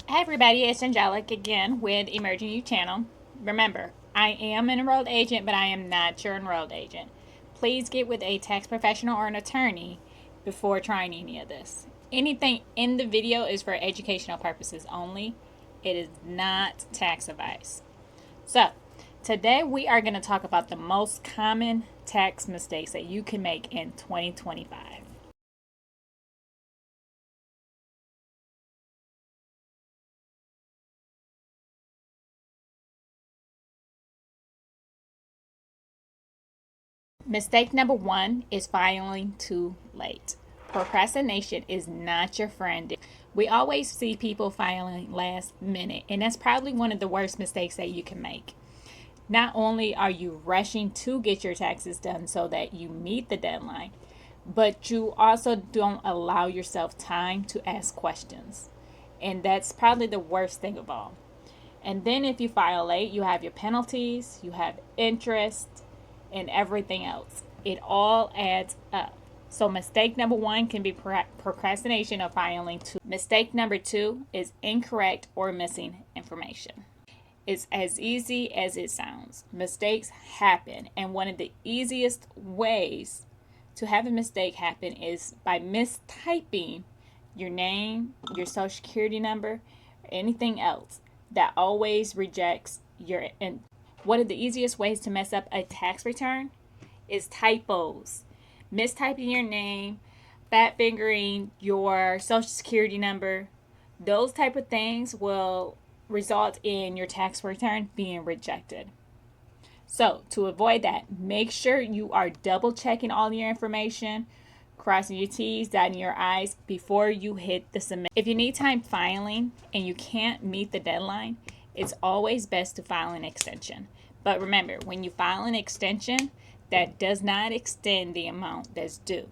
Hi everybody, it's Angelica again with emergingyou channel. Remember, I am an enrolled agent, but I am not your enrolled agent. Please get with a tax professional or an attorney before trying any of this. Anything in the video is for educational purposes only. It is not tax advice. So, today we are going to talk about the most common tax mistakes that you can make in 2025. Mistake number one is filing too late. Procrastination is not your friend. We always see people filing last minute, and that's probably one of the worst mistakes that you can make. Not only are you rushing to get your taxes done so that you meet the deadline, but you also don't allow yourself time to ask questions. And that's probably the worst thing of all. And then if you file late, you have your penalties, you have interest, and everything else. It all adds up. So mistake number one can be procrastination of filing too. Mistake number two is incorrect or missing information. It's as easy as it sounds. Mistakes happen, and one of the easiest ways to have a mistake happen is by mistyping your name, your social security number, or anything else. That always rejects your. And one of the easiest ways to mess up a tax return is typos. Mistyping your name, fat fingering your social security number, those type of things will result in your tax return being rejected. So to avoid that, make sure you are double checking all your information, crossing your T's, dotting your I's before you hit the submit. If you need time filing and you can't meet the deadline, it's always best to file an extension. But remember, when you file an extension, that does not extend the amount that's due.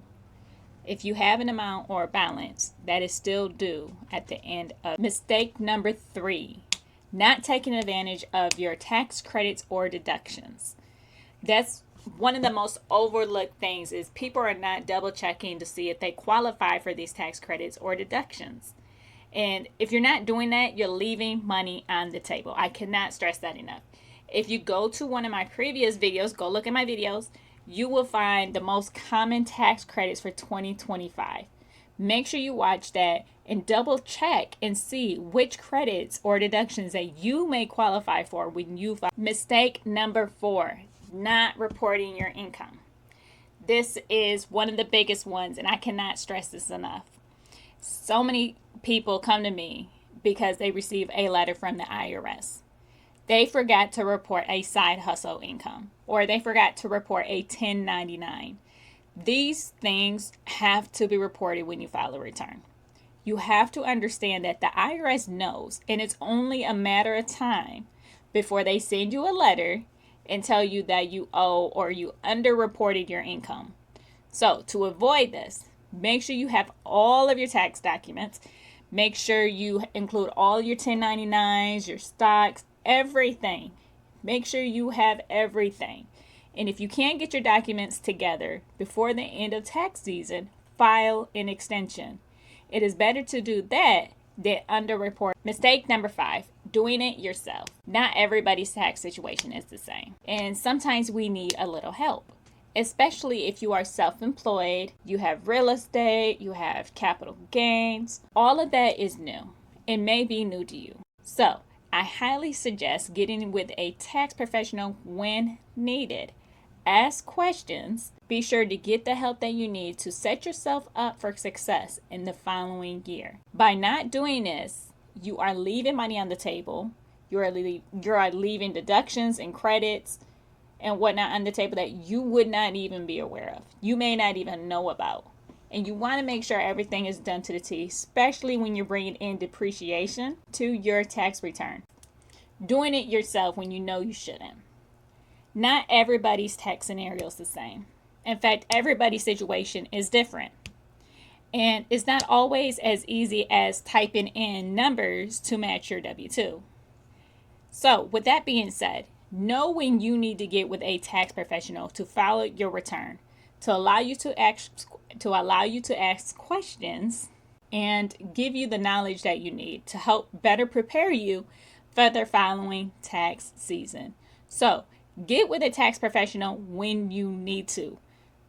If you have an amount or a balance, that is still due at the end of. Mistake number three, not taking advantage of your tax credits or deductions. That's one of the most overlooked things is people are not double checking to see if they qualify for these tax credits or deductions. And if you're not doing that, you're leaving money on the table. I cannot stress that enough. If you go to one of my previous videos, go look at my videos, you will find the most common tax credits for 2025. Make sure you watch that and double check and see which credits or deductions that you may qualify for when you file. Mistake number four, not reporting your income. This is one of the biggest ones, and I cannot stress this enough. So many people come to me because they receive a letter from the IRS. They forgot to report a side hustle income, or they forgot to report a 1099. These things have to be reported when you file a return. You have to understand that the IRS knows, and it's only a matter of time before they send you a letter and tell you that you owe or you underreported your income. So to avoid this, make sure you have all of your tax documents. Make sure you include all your 1099s, your stocks, everything. Make sure you have everything. And if you can't get your documents together before the end of tax season, file an extension. It is better to do that than underreport. Mistake number five, doing it yourself. Not everybody's tax situation is the same. And sometimes we need a little help, especially if you are self-employed, you have real estate, you have capital gains. All of that is new. It may be new to you. So I highly suggest getting with a tax professional when needed. Ask questions. Be sure to get the help that you need to set yourself up for success in the following year. By not doing this, you are leaving money on the table. You are leaving deductions and credits and whatnot on the table that you would not even be aware of. You may not even know about. And you want to make sure everything is done to the T, especially when you're bringing in depreciation to your tax return. Doing it yourself when you know you shouldn't. Not everybody's tax scenario is the same. In fact, everybody's situation is different. And it's not always as easy as typing in numbers to match your W-2. So with that being said, know when you need to get with a tax professional to file your return, to allow you to ask questions, and give you the knowledge that you need to help better prepare you for the following tax season. So get with a tax professional when you need to.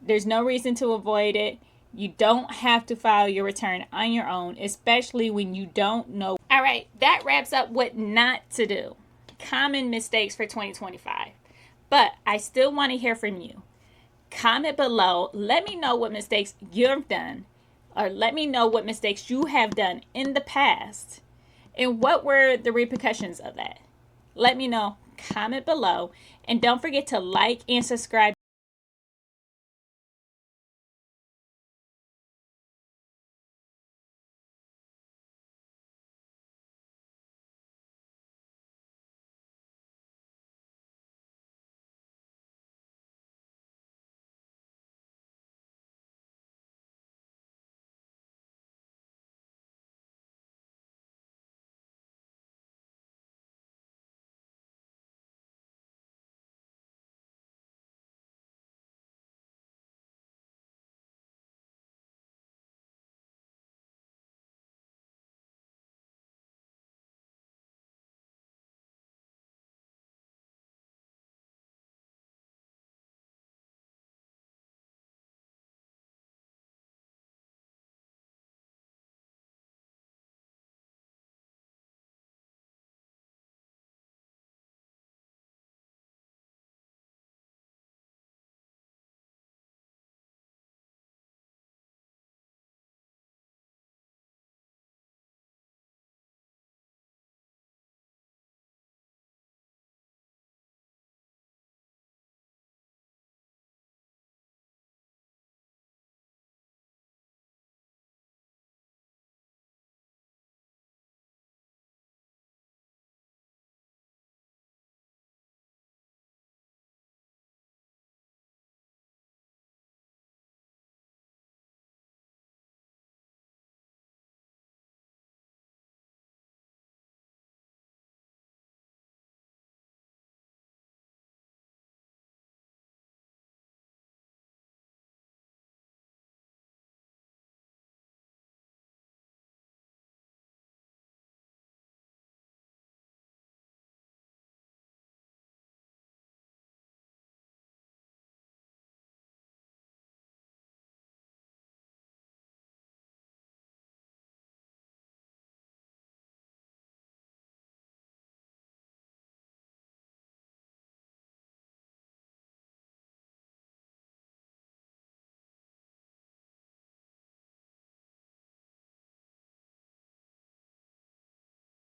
There's no reason to avoid it. You don't have to file your return on your own, especially when you don't know. All right, that wraps up what not to do. Common mistakes for 2025. But I still want to hear from you. Comment below. Let me know what mistakes you've done, or let me know what mistakes you have done in the past and what were the repercussions of that. Let me know. Comment below, and don't forget to like and subscribe